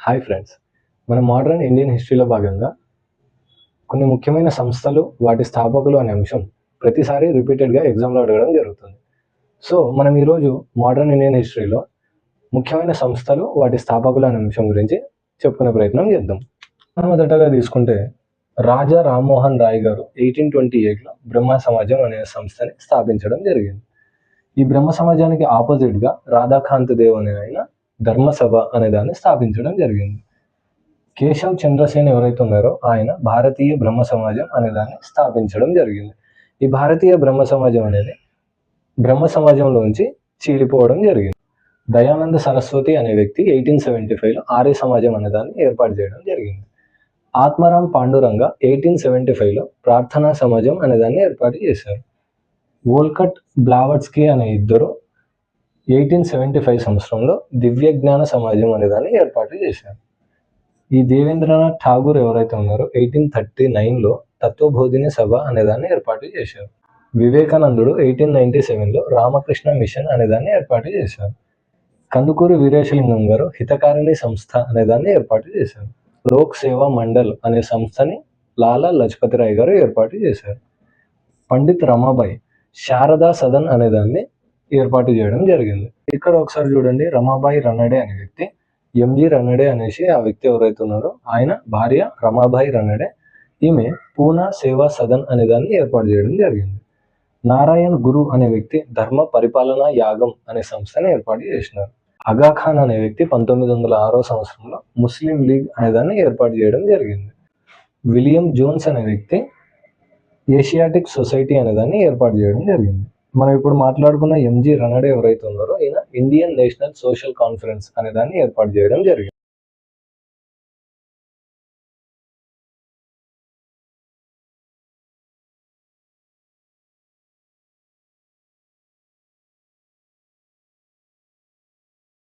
Hi friends. మన modern Indian హిస్టరీలో భాగంగా కొన్ని ముఖ్యమైన సంస్థలు, వాటి స్థాపకులు అనే అంశం ప్రతిసారి రిపీటెడ్గా ఎగ్జామ్లో అడగడం జరుగుతుంది. సో మనం ఈరోజు మోడర్న్ ఇండియన్ హిస్టరీలో ముఖ్యమైన సంస్థలు, వాటి స్థాపకులు అనే అంశం గురించి చెప్పుకునే ప్రయత్నం చేద్దాం. మొదటగా తీసుకుంటే రాజా రామ్మోహన్ రాయ్ గారు 1828లో బ్రహ్మ సమాజం అనే సంస్థని స్థాపించడం జరిగింది. ఈ బ్రహ్మ సమాజానికి ఆపోజిట్గా రాధాకాంత్ దేవ్ అనే ఆయన ధర్మసభ అనే దాన్ని స్థాపించడం జరిగింది. కేశవ్ చంద్రసేన్ ఎవరైతే ఉన్నారో ఆయన భారతీయ బ్రహ్మ సమాజం అనే దాన్ని స్థాపించడం జరిగింది. ఈ భారతీయ బ్రహ్మ సమాజం అనేది బ్రహ్మ సమాజంలోంచి చీలిపోవడం జరిగింది. దయానంద సరస్వతి అనే వ్యక్తి 1875లో ఆర్య సమాజం అనే దాన్ని ఏర్పాటు చేయడం జరిగింది. ఆత్మారాం పాండురంగ 1875లో ప్రార్థనా సమాజం అనే దాన్ని ఏర్పాటు చేశారు. వోల్కట్ బ్లావట్స్కీ అనే ఇద్దరు 1875 సంవత్సరంలో దివ్య జ్ఞాన సమాజం అనే దాన్ని ఏర్పాటు చేశారు. ఈ దేవేంద్రనాథ్ ఠాగూర్ ఎవరైతే ఉన్నారో 1839లో తత్వబోధిని సభ అనేదాన్ని ఏర్పాటు చేశారు. వివేకానందుడు 1897లో రామకృష్ణ మిషన్ అనేదాన్ని ఏర్పాటు చేశారు. కందుకూరి వీరేశలింగం గారు హితకారిణి సంస్థ అనేదాన్ని ఏర్పాటు చేశారు. లోక్ సేవా మండల్ అనే సంస్థని లాలా లజపతి రాయ్ గారు ఏర్పాటు చేశారు. పండిత్ రమాబాయి శారదా సదన్ అనేదాన్ని ఏర్పాటు చేయడం జరిగింది. ఇక్కడ ఒకసారి చూడండి, రమాబాయి రనడే అనే వ్యక్తి, ఎంజి రనడే అనేసి ఆ వ్యక్తి ఎవరైతే ఉన్నారో ఆయన భార్య రమాబాయి రనడే, ఈమె పూనా సేవా సదన్ అనే దాన్ని ఏర్పాటు చేయడం జరిగింది. నారాయణ్ గురు అనే వ్యక్తి ధర్మ పరిపాలనా యాగం అనే సంస్థని ఏర్పాటు చేసినారు. అగాఖాన్ అనే వ్యక్తి 1906 సంవత్సరంలో ముస్లిం లీగ్ అనే దాన్ని ఏర్పాటు చేయడం జరిగింది. విలియం జోన్స్ అనే వ్యక్తి ఏషియాటిక్ సొసైటీ అనే దాన్ని ఏర్పాటు చేయడం జరిగింది. మనం ఇప్పుడు మాట్లాడుకున్న ఎంజి రనడే ఎవరైతే ఉన్నారో ఈయన ఇండియన్ నేషనల్ సోషల్ కాన్ఫరెన్స్ అనే దాన్ని ఏర్పాటు చేయడం జరిగింది.